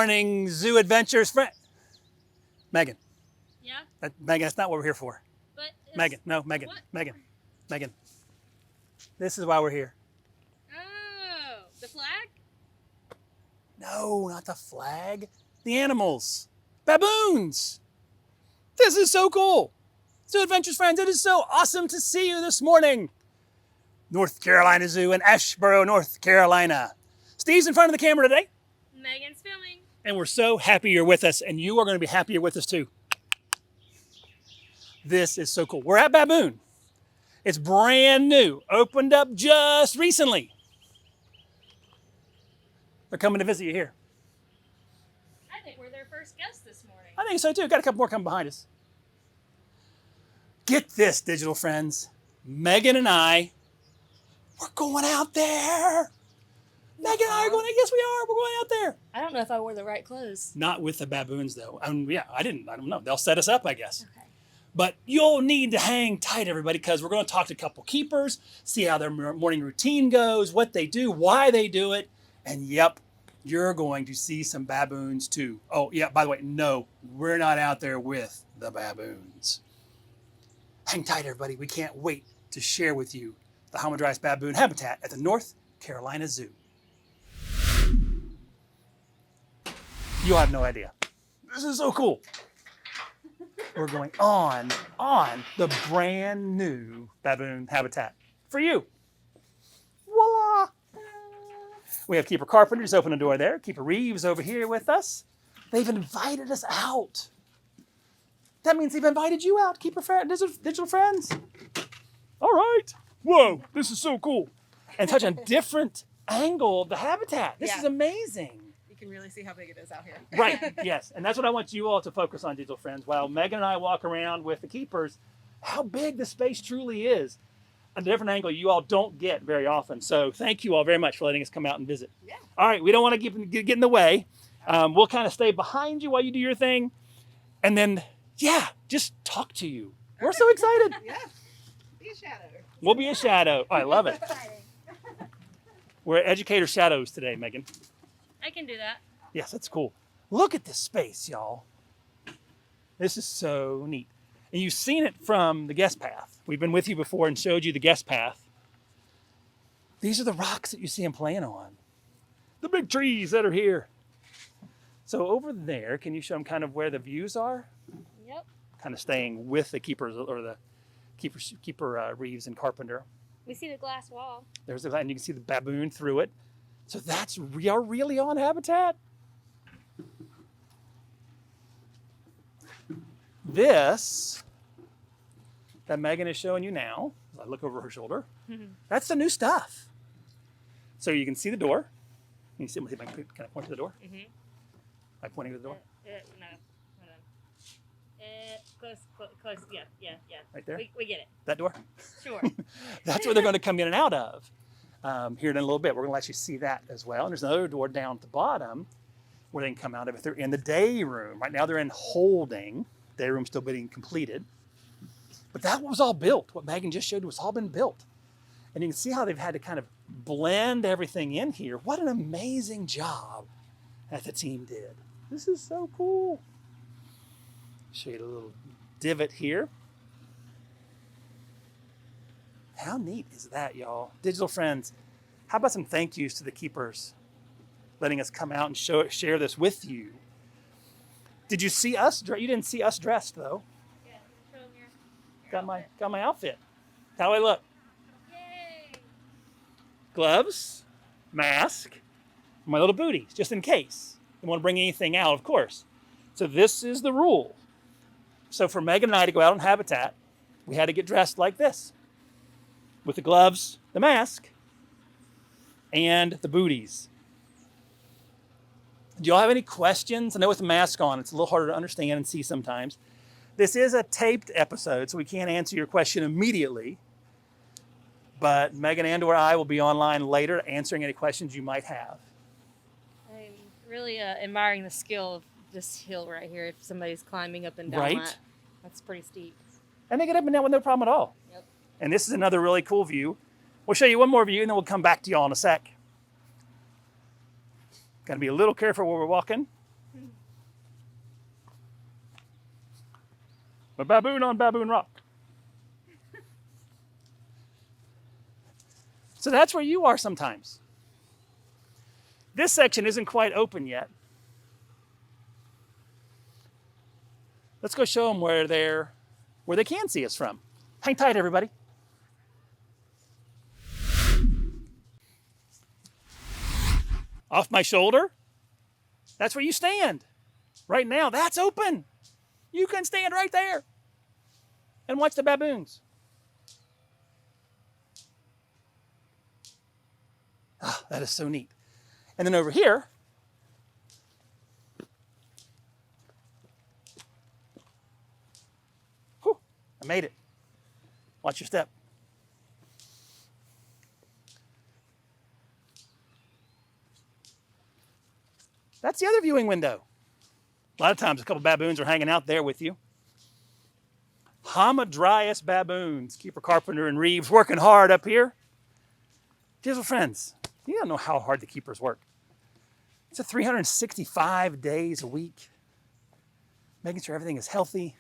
morning, Zoo Adventures friend. Megan. Yeah? Megan, that's not what we're here for. But Megan, no, Megan, what? Megan. This is why we're here. Oh, the flag? No, not the flag. The animals. Baboons. This is so cool. Zoo Adventures friends, it is so awesome to see you this morning. North Carolina Zoo in Asheboro, North Carolina. Steve's in front of the camera today. Megan's filming. And we're so happy you're with us, and you are going to be happy you're with us too. This is so cool. We're at Baboon. It's brand new, opened up just recently. They're coming to visit you here. I think we're their first guest this morning. I think so too. Got a couple more coming behind us. Get this, digital friends. Megan and I, we're going out there. Megan and I are going, yes we are, we're going out there. I don't know if I wore the right clothes. Not with the baboons though. I don't know. They'll set us up, I guess. Okay. But you'll need to hang tight, everybody, because we're going to talk to a couple keepers, see how their morning routine goes, what they do, why they do it. And yep, you're going to see some baboons too. Oh, yeah, by the way, no, we're not out there with the baboons. Hang tight, everybody. We can't wait to share with you the Hamadryas baboon habitat at the North Carolina Zoo. You'll have no idea. This is so cool. We're going on the brand new baboon habitat for you. Voila! We have Keeper Carpenter just open the door there. Keeper Reeves over here with us. They've invited us out. That means they've invited you out, Keeper digital friends. All right. Whoa, this is so cool. And such a different angle of the habitat. This is amazing. You can really see how big it is out here. Right, yes. And that's what I want you all to focus on, digital friends. While Megan and I walk around with the keepers, how big the space truly is. A different angle you all don't get very often. So thank you all very much for letting us come out and visit. Yeah. All right, we don't want to get in the way. We'll kind of stay behind you while you do your thing. And then, just talk to you. We're so excited. Yeah. Be a shadow. We'll be a shadow. Oh, I love it. We're educator shadows today, Megan. I can do that. Yes, that's cool. Look at this space, y'all. This is so neat. And you've seen it from the guest path. We've been with you before and showed you the guest path. These are the rocks that you see them playing on. The big trees that are here. So over there, can you show them kind of where the views are? Yep. Kind of staying with the keepers or the keeper Reeves and Carpenter. We see the glass wall. There's the, and you can see the baboon through it. So that's really on habitat. This that Megan is showing you now, as I look over her shoulder, that's the new stuff. So you can see the door. Can you see if I can kind of point to the door? Mm-hmm. By pointing to the door? No. Hold on. Close. Yeah. Right there? We get it. That door? Sure. That's where they're going to come in and out of. Here in a little bit. We're going to let you see that as well. And there's another door down at the bottom where they can come out of if they're in the day room. Right now they're in holding. Day room still being completed. But that was all built. What Megan just showed was all been built. And you can see how they've had to kind of blend everything in here. What an amazing job that the team did. This is so cool. Show you a little divot here. How neat is that, y'all? Digital friends, how about some thank yous to the keepers letting us come out and share this with you? Did you see us? You didn't see us dressed, though. Yeah, show them your Got my outfit. How do I look? Yay! Gloves, mask, my little booties, just in case. You want to bring anything out, of course. So this is the rule. So for Megan and I to go out on habitat, we had to get dressed like this. With the gloves, the mask, and the booties. Do y'all have any questions? I know with the mask on, it's a little harder to understand and see sometimes. This is a taped episode, so we can't answer your question immediately. But Megan and or I will be online later answering any questions you might have. I'm really admiring the skill of this hill right here. If somebody's climbing up and down Right. that's pretty steep. And they get up and down with no problem at all. Yep. And this is another really cool view. We'll show you one more view and then we'll come back to y'all in a sec. Got to be a little careful where we're walking. A baboon on Baboon Rock. So that's where you are sometimes. This section isn't quite open yet. Let's go show them where they can see us from. Hang tight, everybody. Off my shoulder, that's where you stand. Right now, that's open. You can stand right there and watch the baboons. Oh, that is so neat. And then over here, whew, I made it. Watch your step. That's the other viewing window. A lot of times a couple baboons are hanging out there with you. Hamadryas baboons. Keeper Carpenter and Reeves working hard up here. Dear friends, you don't know how hard the keepers work. It's a 365 days a week, making sure everything is healthy.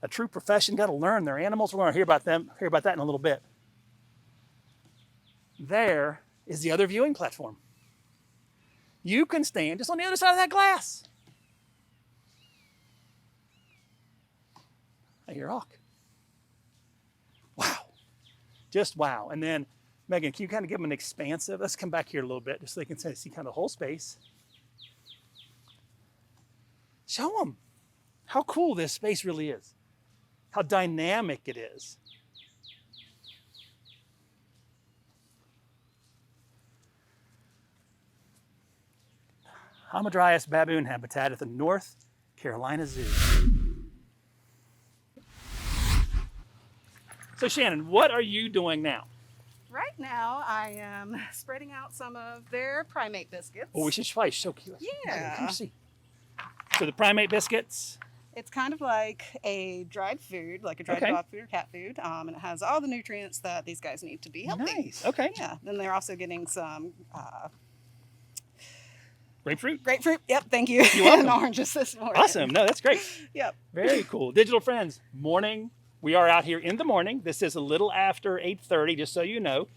A true profession, got to learn their animals. We're going to hear about that in a little bit. There is the other viewing platform. You can stand just on the other side of that glass. I hear a hawk. Wow. Just wow. And then, Megan, can you kind of give them an expansive? Let's come back here a little bit just so they can see kind of the whole space. Show them how cool this space really is. How dynamic it is. Hamadryas baboon habitat at the North Carolina Zoo. So Shannon, what are you doing now? Right now, I am spreading out some of their primate biscuits. Oh, we should try. Show you. Yeah. Come see. So the primate biscuits. It's kind of like a dried food, like a dried dog food or cat food, and it has all the nutrients that these guys need to be healthy. Nice. Okay. Yeah. Then they're also getting some Grapefruit. grapefruit. Yep. Thank you. You're welcome. And oranges this morning. Awesome. No, that's great. Yep. Very cool. Digital friends, morning. We are out here in the morning. This is a little after 8:30, just so you know.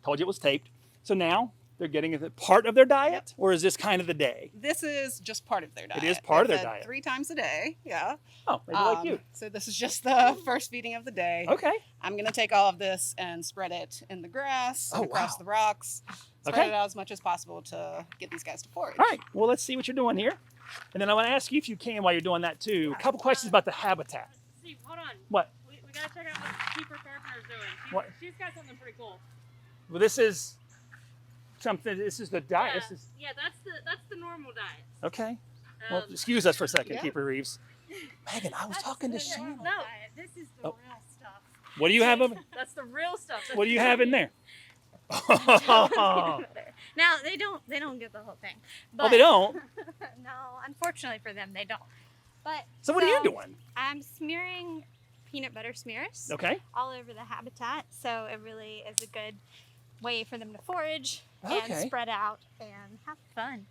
Told you it was taped. So now they're getting a part of their diet, or is this kind of the day? This is just part of their diet. It is part of They their fed diet. 3 times a day. Yeah. Oh, maybe like you. So this is just the first feeding of the day. Okay. I'm going to take all of this and spread it in the grass, Oh, across wow. the rocks, spread Okay. it out as much as possible to get these guys to forage. All right. Well, let's see what you're doing here. And then I want to ask you, if you can, while you're doing that too, a couple questions about the habitat. Steve, hold on. What? We gotta check out what Keeper Carpenter's doing. What? She's got something pretty cool. Well, this is something. This is the diet. Yeah, This is yeah, that's the normal diet. okay. Well, Um, excuse us for a second, yeah. Keeper Reeves. Megan, I was That's talking to the Shannon. normal diet. This is the Oh. real stuff. What do you have? That's the real stuff. That's What do you the have in real- there? Now they don't get the whole thing. But, Oh, they don't. No, unfortunately for them, they don't. But So what are you doing? I'm smearing peanut butter smears Okay. all over the habitat, so it really is a good way for them to forage Okay. and spread out and have fun.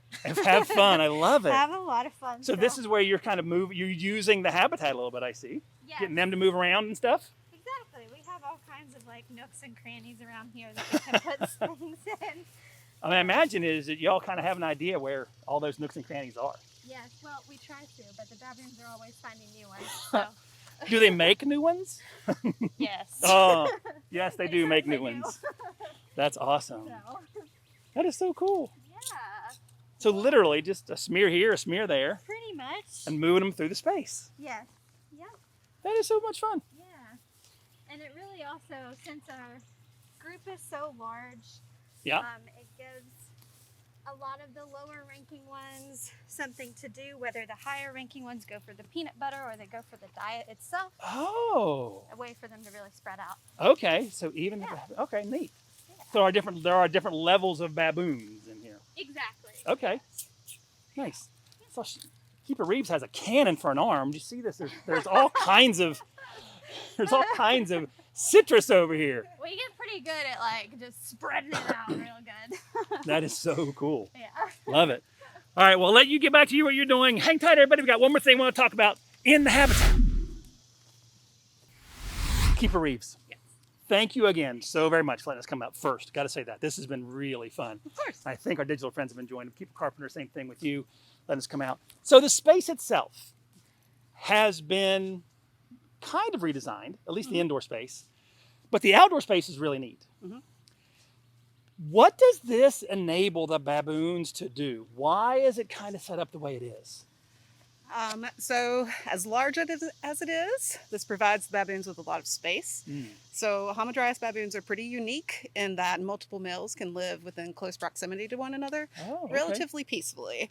Have fun. I love it. Have a lot of fun. So this is where you're kind of you're using the habitat a little bit, I see. yes, Getting them to move around and stuff. exactly. We have all kinds of like nooks and crannies around here that we can put things in. I mean, I imagine is that y'all kind of have an idea where all those nooks and crannies are. Yes, well, we try to, but the baboons are always finding new ones. So Do they make new ones? yes. Oh, yes, they do make They new do. ones. That's awesome. So, That is so cool. yeah, So literally just a smear here, a smear there, pretty much. and moving them through the space. Yes. Yep. That is so much fun. Yeah. And it really also, since our group is so large, Yeah. it gives a lot of the lower ranking ones something to do, whether the higher ranking ones go for the peanut butter or they go for the diet itself, Oh, a way for them to really spread out. okay. So even Yeah. okay, neat. Yeah. So there are different levels of baboons in here. Exactly. Okay, nice. So Keeper Reeves has a cannon for an arm. Do you see this? There's all kinds of citrus over here. We get pretty good at like just spreading it out real good. That is so cool. Yeah. Love it. All right, well, let you get back to what you're doing. Hang tight, everybody. We got one more thing we want to talk about in the habitat. Keeper Reeves. Yes. Thank you again so very much for letting us come out first. Got to say that. This has been really fun. Of course. I think our digital friends have enjoyed it. Keeper Carpenter, same thing with you. Letting us come out. So the space itself has been kind of redesigned, at least the indoor space, but the outdoor space is really neat. What does this enable the baboons to do? Why is it kind of set up the way it is? So as large as it is, this provides the baboons with a lot of space. So Hamadryas baboons are pretty unique in that multiple males can live within close proximity to one another relatively peacefully.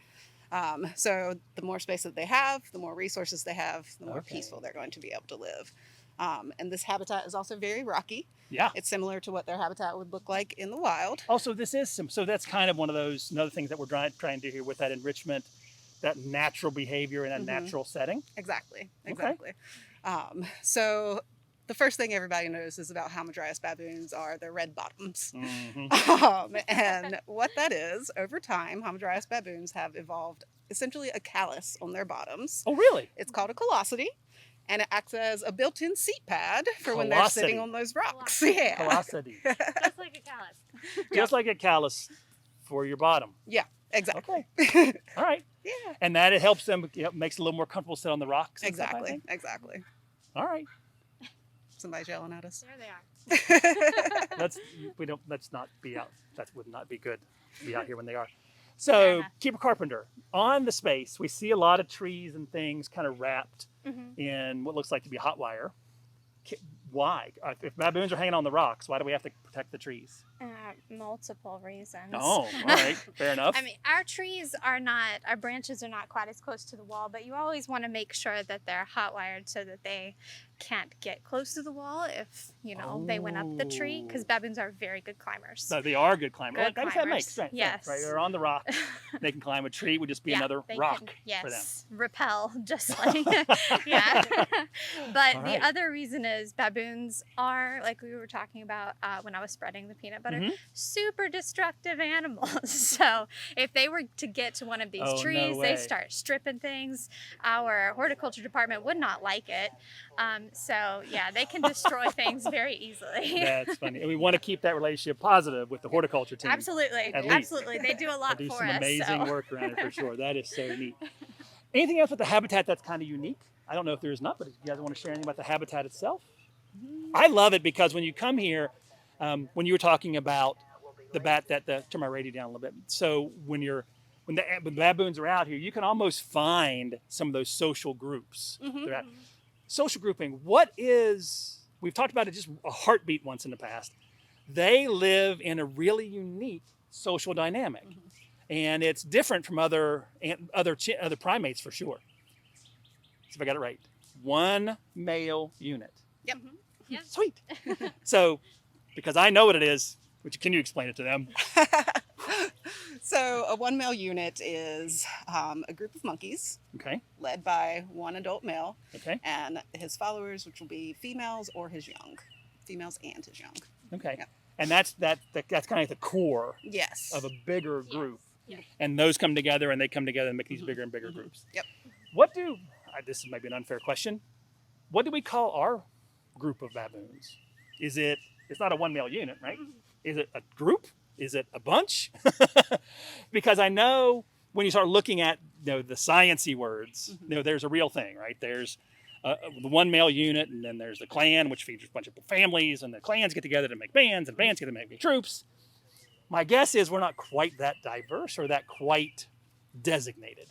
So the more space that they have, the more resources they have, the more peaceful they're going to be able to live. And this habitat is also very rocky. Yeah. It's similar to what their habitat would look like in the wild. Also, this is so that's kind of one of those another things that we're trying to do here with that enrichment, that natural behavior in a natural setting. Exactly. So the first thing everybody knows is about Hamadryas baboons are their red bottoms. And what that is, over time, Hamadryas baboons have evolved essentially a callus on their bottoms. Oh, really? It's called a callosity, and it acts as a built-in seat pad for when they're sitting on those rocks. Yeah. Callosity. Just like a callus. Just like a callus for your bottom. Yeah, exactly. Okay. All right. Yeah. And that it helps them, makes it a little more comfortable to sit on the rocks. And stuff, I Exactly. think. Exactly. All right. Somebody's yelling at us. There they are. Let's not be out. That would not be good to be out here when they are. So, Keeper Carpenter, on the space, we see a lot of trees and things kind of wrapped in what looks like to be hot wire. Why? If baboons are hanging on the rocks, why do we have to protect the trees? Multiple reasons. Oh, all right. Fair enough. I mean, our branches are not quite as close to the wall, but you always want to make sure that they're hot wired so that they can't get close to the wall if, they went up the tree, because baboons are very good climbers. So they are good climbers. Good That climbers. makes sense. Yes. Right. They're on the rock. They can climb a tree. Would just be another they rock can, for them. Repel, just like, yeah. But All the right. other reason is baboons are, like we were talking about when I was spreading the peanut butter, super destructive animals. So if they were to get to one of these Oh, no trees, way. they start stripping things. Our horticulture department would not like it. So yeah, they can destroy things very easily. That's funny. And we want to keep that relationship positive with the horticulture team. Absolutely, At least. absolutely. They do a lot They do for some us. amazing so. work around it for sure. That is so neat. Anything else with the habitat that's kind of unique? I don't know if there's not, but if you guys want to share anything about the habitat itself? I love it because when you come here, when you were talking about the bat, turn my radio down a little bit. So when the baboons are out here, you can almost find some of those social groups. They're at. Social grouping, we've talked about it just a heartbeat once in the past. They live in a really unique social dynamic. And it's different from other primates for sure. So if I got it right, one male unit. Yep. Yeah. Sweet. So, because I know what it is, can you explain it to them? So a one male unit is a group of monkeys Okay. led by one adult male Okay. and his followers, which will be females or his young. Females and his young. Okay. Yeah. And that's kind of like the core Yes. of a bigger group. Yes. And those come together and they come together and make these bigger and bigger groups. Yep. This is maybe an unfair question. What do we call our group of baboons? It's not a one male unit, right? Is it a group? Is it a bunch? Because I know when you start looking at the science-y words, there's a real thing, right? There's the one male unit, and then there's the clan, which features a bunch of families, and the clans get together to make bands, and bands get to make troops. My guess is we're not quite that diverse or that quite designated.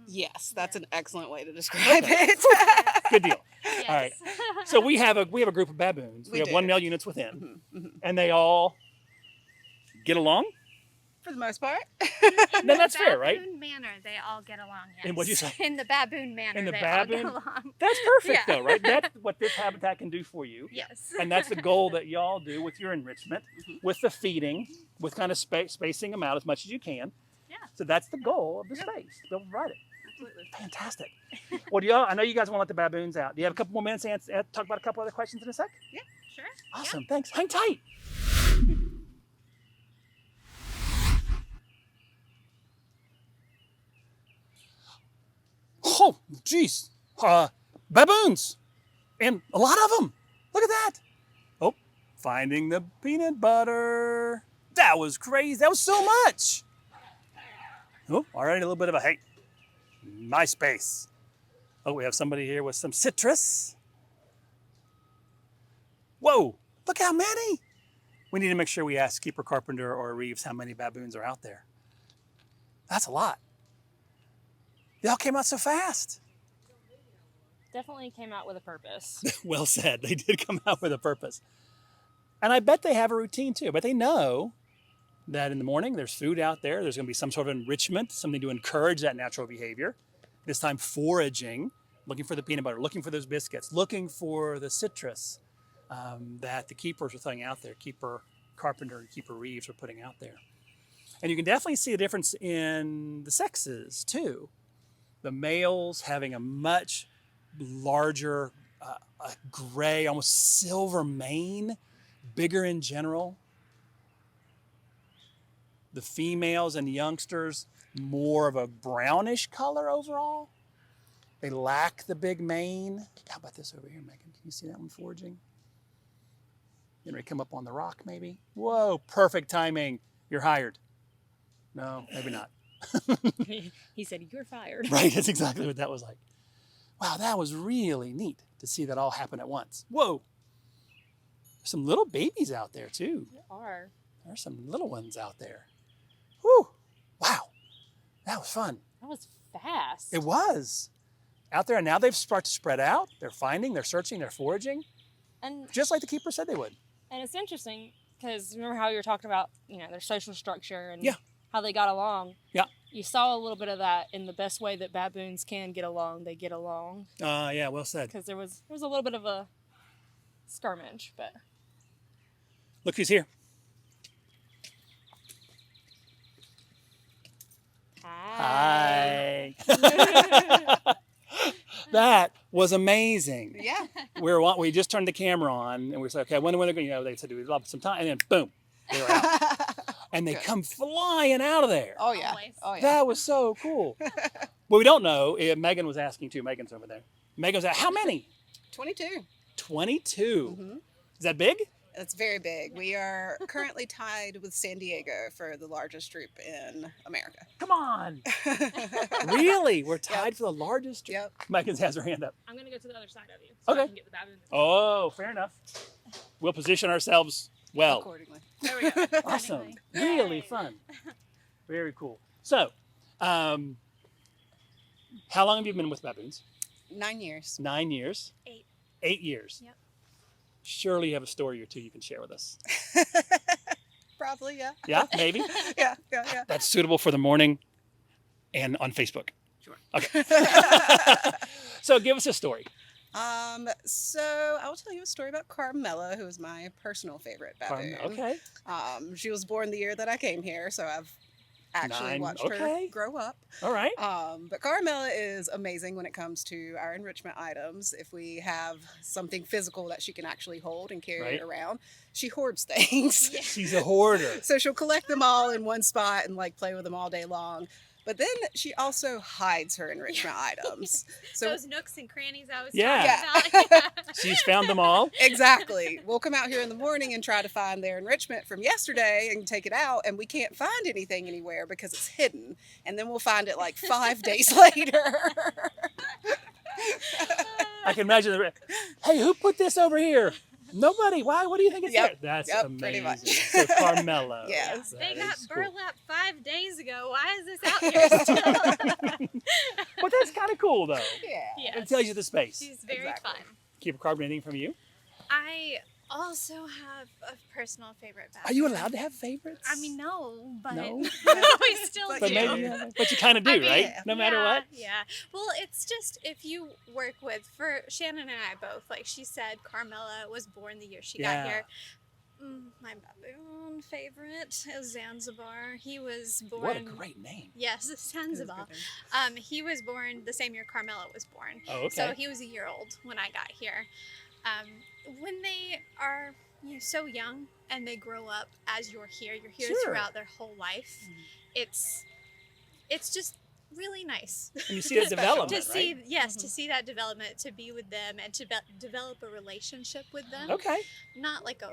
Yes, that's an excellent way to describe it. Good deal. Yes. All right. So we have a group of baboons. We have do. one male units within, and they all get along. For the most part. Then that's fair, right? In the baboon manner, they all get along, yes. And what'd you say? In the baboon manner, In the they baboon? all get along. That's perfect, Yeah. though, right? That's what this habitat can do for you. Yes. And that's the goal that y'all do with your enrichment, with the feeding, with kind of spacing them out as much as you can. Yeah. So that's the goal of the space. They'll provide it. Absolutely. Fantastic. Well, I know you guys want to let the baboons out. Do you have a couple more minutes to talk about a couple other questions in a sec? Sure. Awesome. Thanks. Hang tight. Oh, geez. Baboons. And a lot of them. Look at that. Oh, finding the peanut butter. That was crazy. That was so much. Oh, already a little bit of a, hey, my space. Oh, we have somebody here with some citrus. Whoa, look how many. We need to make sure we ask Keeper Carpenter or Reeves how many baboons are out there. That's a lot. They all came out so fast. Definitely came out with a purpose. Well said. They did come out with a purpose. And I bet they have a routine too. But they know that in the morning there's food out there. There's going to be some sort of enrichment, something to encourage that natural behavior. This time foraging, looking for the peanut butter, looking for those biscuits, looking for the citrus that the keepers are throwing out there. Keeper Carpenter and Keeper Reeves are putting out there. And you can definitely see a difference in the sexes too. The males having a much larger, a gray, almost silver mane, bigger in general. The females and youngsters, more of a brownish color overall. They lack the big mane. How about this over here, Megan? Can you see that one foraging? Getting ready to come up on the rock, maybe? Whoa, perfect timing. You're hired. No, maybe not. He said, "You're fired." Right, that's exactly what that was like. Wow, that was really neat to see that all happen at once. Whoa. There's some little babies out there too. There are. There's some little ones out there. Whew. Wow. That was fun. That was fast. It was. Out there, and now they've started to spread out. They're finding, they're searching, they're foraging, And just like the keeper said they would. it's interesting because remember how you were talking about, their social structure and Yeah. how they got along. Yeah. You saw a little bit of that in the best way that baboons can get along. They get along Yeah, well said. because there was a little bit of a skirmish, but Look who's here. hi. That was amazing. Yeah. We just turned the camera on and we said, okay, when are they going? They said we'd love some time, and then boom, they were out, and they Good. come flying out of there. Oh yeah. Always. Oh yeah. That was so cool. What we don't know, Megan was asking too. Megan's over there. Megan was like, how many? 22. 22. Mhm. Is that big? It's very big. We are currently tied with San Diego for the largest troop in America. Come on. Really? We're tied for the largest. Yep. Megan has her hand up. I'm gonna go to the other side of you so Okay. I can get the baboon. Oh, fair enough. We'll position ourselves well. Accordingly. There we go. Awesome. Really fun. Very cool. So, how long have you been with baboons? 9 years. 9 years? 8. 8 years? Yep. Surely you have a story or two you can share with us. Probably, yeah. Yeah, maybe? Yeah. That's suitable for the morning and on Facebook. Sure. Okay. So give us a story. So I will tell you a story about Carmela, who is my personal favorite baboon. Okay. She was born the year that I came here, so I've actually 9, watched okay. her grow up. All right. But Carmela is amazing when it comes to our enrichment items. If we have something physical that she can actually hold and carry Right. around, she hoards things. She's a hoarder. So she'll collect them all in one spot and play with them all day long. But then she also hides her enrichment items. So Those nooks and crannies I was Yeah. talking about. She's found them all. exactly. We'll come out here in the morning and try to find their enrichment from yesterday and take it out, and we can't find anything anywhere because it's hidden. And then we'll find it 5 days later. I can imagine hey, who put this over here? Nobody. Why? What do you think it's Yep. there? That's Yep, amazing. pretty much. So Carmela. Yes. They That got is cool. burlap 5 days ago. Why is this out here still? But that's kind of cool, though. Yeah. Yes. It tells you the space. She's very Exactly. fun. Keep Carmen, anything from you? I also have a personal favorite baboon. Are you allowed to have favorites? I mean, no, but No? we still But But do. maybe, but you kind of do, I mean, right? No matter what. Yeah. Well, it's just if you work with, for Shannon and I both, she said, Carmela was born the year she Yeah. got here. My baboon favorite is Zanzibar. He was born. What a great name. Yes, Zanzibar. He was born the same year Carmela was born. Oh, okay. So he was a year old when I got here. When they are so young and they grow up as you're here Sure. throughout their whole life. It's just really nice. And you see the development, To see, right? yes, to see that development, to be with them, and to develop a relationship with them. Okay. Not like a,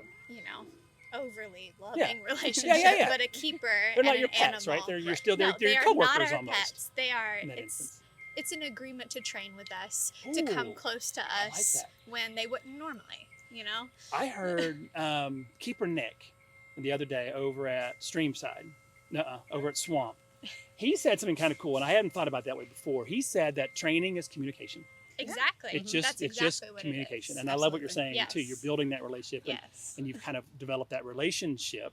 overly loving Yeah. relationship, Yeah. but a keeper. They're and not your an pets, animal. right? You're still they're No, they your are coworkers not our almost. pets. They are. in that instance. It's an agreement to train with us, to come Ooh, close to I like us that. when they wouldn't normally. I heard Keeper Nick the other day over at Streamside, over at Swamp. He said something kind of cool, and I hadn't thought about it that way before. He said that training is communication. Exactly. It's just That's it's exactly just what communication, it is. and I love what you're Absolutely. saying too. Yes. You're building that relationship, Yes. and you've kind of developed that relationship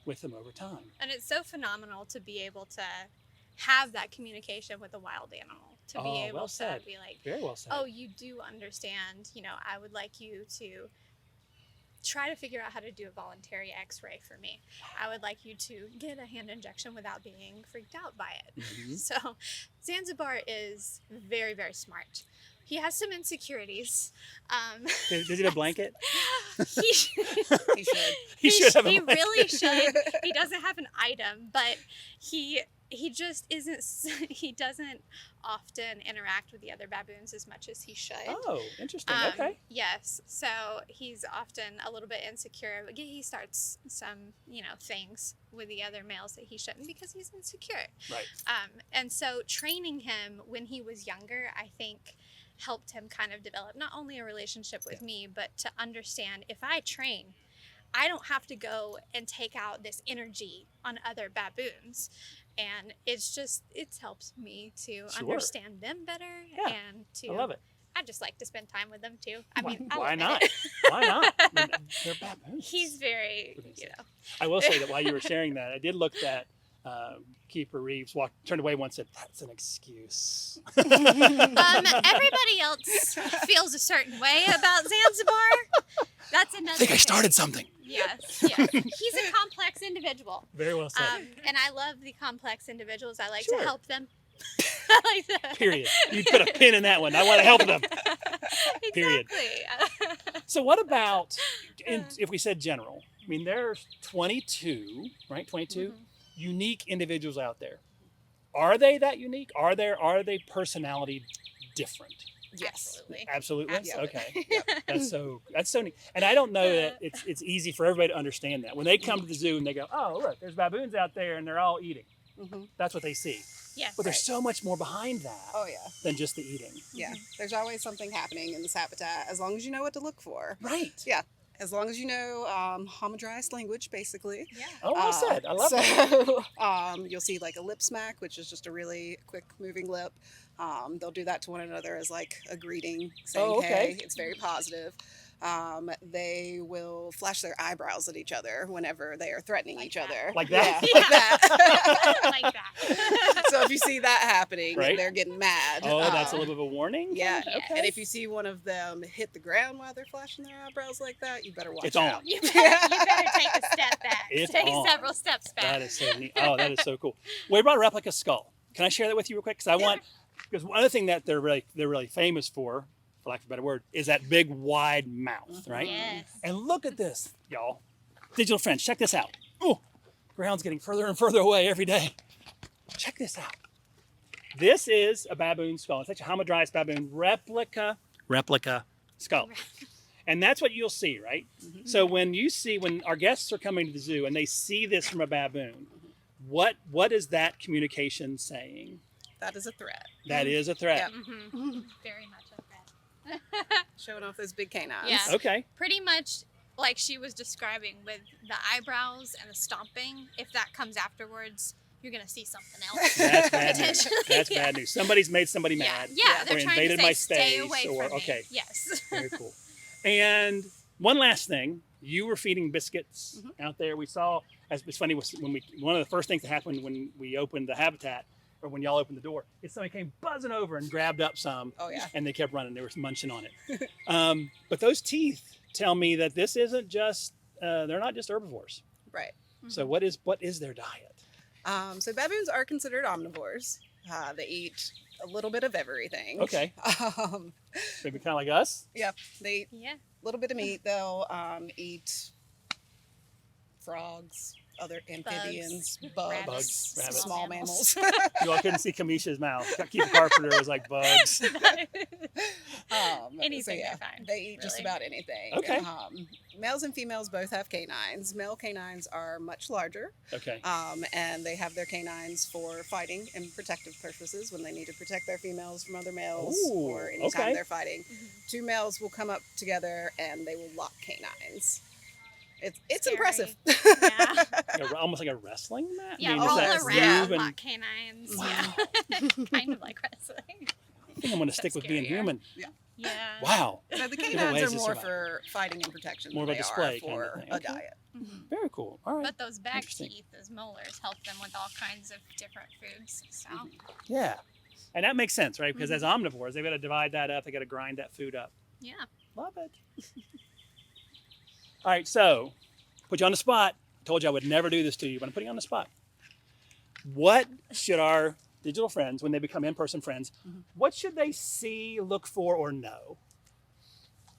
with them over time. And it's so phenomenal to be able to have that communication with a wild animal. To be Oh, able well to said. be like, Very well said. oh, you do understand, I would like you to try to figure out how to do a voluntary x-ray for me. I would like you to get a hand injection without being freaked out by it. Mhm. So Zanzibar is very, very smart. He has some insecurities. Does he have a blanket? he He should. He should have a He blanket. really should. He doesn't have an item, but he just isn't. He doesn't often interact with the other baboons as much as he should. Oh, interesting. Okay. Yes. So he's often a little bit insecure. But he starts some, things with the other males that he shouldn't because he's insecure. Right. And so training him when he was younger, I think, helped him kind of develop not only a relationship with me, but to understand if I train, I don't have to go and take out this energy on other baboons. And it helps me to Sure. understand them better Yeah, and to I love it. I just like to spend time with them too. I mean, I'll Why admit not? it. Why not? They're baboons. He's very, What do you say? I will say that while you were sharing that, I did look at Keeper Reeves turned away once and said, "That's an excuse." everybody else feels a certain way about Zanzibar. That's another I think I thing. started something. Yes. He's a complex individual. Very well said. And I love the complex individuals. I like Sure. to help them. I like to... Period. You put a pin in that one. I want to help them. Period. Exactly. So what about, if we said general, I mean, there's 22, right? 22 Mhm. unique individuals out there. Are they that unique? Are they personality different? Yes. Absolutely. Absolutely. Absolutely. Okay. Yeah. That's so neat. And I don't know that it's easy for everybody to understand that. When they come to the zoo and they go, "Oh, look, there's baboons out there and they're all eating." Mm-hmm. That's what they see. Yes. But there's so much more behind that Oh yeah. than just the eating. Yeah. There's always something happening in this habitat as long as you know what to look for. Right. Yeah. As long as you know homogeneized language, basically. Yeah. Oh, well said. I love so, that. you'll see like a lip smack, which is just a really quick moving lip. They'll do that to one another as like a greeting, saying, Oh, okay. hey, it's very positive. They will flash their eyebrows at each other whenever they are threatening Like each that. other. Like that? Yeah, like that. Like that. So if you see that happening, Right. they're getting mad. Oh, that's a little bit of a warning? Yeah. Yes. And if you see one of them hit the ground while they're flashing their eyebrows like that, you better watch It's on. out. You better take a step back. It's take on. several steps back. That is so neat. Oh, that is so cool. We brought a replica skull. Can I share that with you real quick? Because one other thing that they're really famous for lack of a better word, is that big wide mouth, right? Yes. And look at this, y'all. Digital friends, check this out. Oh, ground's getting further and further away every day. Check this out. This is a baboon skull. It's actually a Hamadryas baboon replica skull. And that's what you'll see, right? Mm-hmm. So when our guests are coming to the zoo and they see this from a baboon, what is that communication saying? That is a threat. That is a threat. Yep. Mm-hmm. Very much a threat. Showing off those big canines. Yeah. Okay. Pretty much like she was describing with the eyebrows and the stomping. If that comes afterwards, you're going to see something else. That's bad news. Potentially. That's Yeah. bad news. Somebody's made somebody Yeah, mad. yeah, they're Or trying invaded to say, my stay space, away or- from okay. me. Yes. Very cool. And one last thing, you were feeding biscuits out there. We saw, it's funny, one of the first things that happened when we opened the habitat, or when y'all opened the door, is somebody came buzzing over and grabbed up some. Oh, yeah. And they kept running. They were munching on it. But those teeth tell me that this isn't just, they're not just herbivores. Right. So what is their diet? So baboons are considered omnivores. They eat a little bit of everything. Okay. Maybe kind of like us? Yep. They eat Yeah. a little bit of meat. They'll eat frogs, other amphibians, bugs, rabbits, rabbits. small mammals. You all couldn't see Kamisha's mouth. Keith Carpenter was like bugs. Anything they're fine, they eat just really. about anything. Okay. Males and females both have canines. Male canines are much larger, Okay. and they have their canines for fighting and protective purposes when they need to protect their females from other males Ooh, or anytime okay. they're fighting. Two males will come up together and they will lock canines. It's Scary. impressive. Yeah. Almost like a wrestling match? Yeah, is all that around move and- hot canines. Yeah. Kind of like wrestling. I think I'm going to stick with being scarier. human. Yeah. Wow. So the ways canines to are more survive. for fighting and protection More than of a they display are kind of for thing. a Okay. diet. Very cool. All right. But those back Interesting. teeth, those molars, help them with all kinds of different foods. So Yeah. And that makes sense, right? Because as omnivores, they've got to divide that up. They got to grind that food up. yeah. Love it. All right. So, put you on the spot. I told you I would never do this to you, but I'm putting you on the spot. What should our digital friends, when they become in-person friends, what should they see, look for, or know?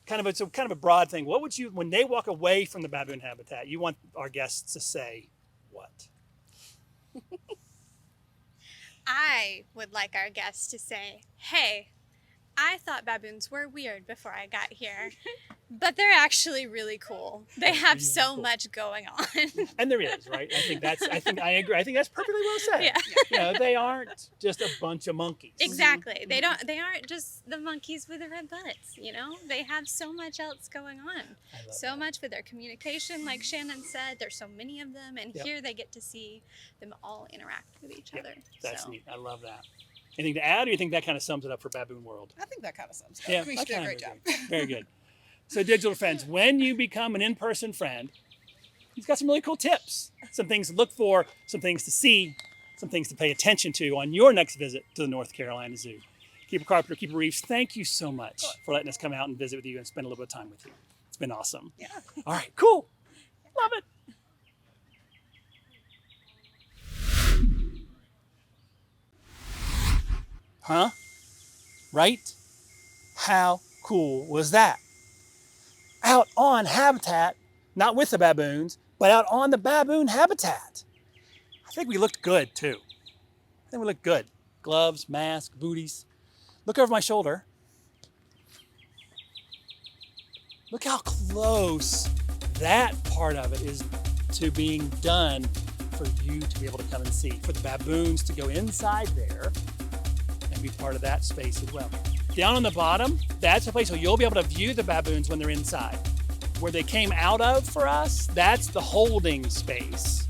It's kind of a broad thing. What would you, when they walk away from the baboon habitat, you want our guests to say what? I would like our guests to say, hey, I thought baboons were weird before I got here, but they're actually really cool. They have really so cool. much going on. And there is, right? I agree. I think that's perfectly well said. Yeah. You know, they aren't just a bunch of monkeys. Exactly. They aren't just the monkeys with the red butts, you know? They have so much else going on. I love So that. much for their communication, like Shannon said. There's so many of them, and Yep. here they get to see them all interact with each Yep. other. That's so. neat. I love that. Anything to add, or you think that kind of sums it up for Baboon World? I think that kind of sums it up. Yeah, I mean, I she did a kinda great job. agree. Very good. So, digital friends, when you become an in-person friend, he's got some really cool tips, some things to look for, some things to see, some things to pay attention to on your next visit to the North Carolina Zoo. Keeper Carpenter, Keeper Reeves, thank you so much for letting us come out and visit with you and spend a little bit of time with you. It's been awesome. Yeah. All right, cool. Love it. Huh? Right? How cool was that? Out on habitat, not with the baboons, but out on the baboon habitat. I think we looked good too. I think we looked good. Gloves, mask, booties. Look over my shoulder. Look how close that part of it is to being done for you to be able to come and see, for the baboons to go inside there and be part of that space as well. Down on the bottom, that's a place where you'll be able to view the baboons when they're inside. Where they came out of for us, that's the holding space.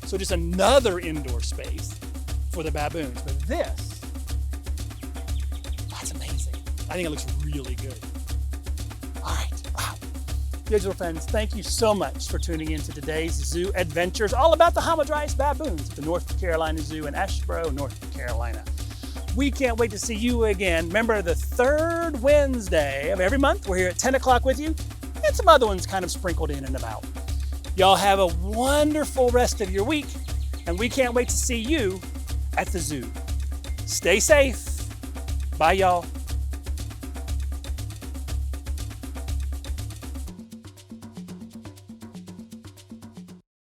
So just another indoor space for the baboons. But this, that's amazing. I think it looks really good. All right, wow. Digital friends, thank you so much for tuning in to today's Zoo Adventures, all about the Hamadryas baboons at the North Carolina Zoo in Asheboro, North Carolina. We can't wait to see you again. Remember, the third Wednesday of every month, we're here at 10 o'clock with you, and some other ones kind of sprinkled in and about. Y'all have a wonderful rest of your week, and we can't wait to see you at the zoo. Stay safe. Bye, y'all.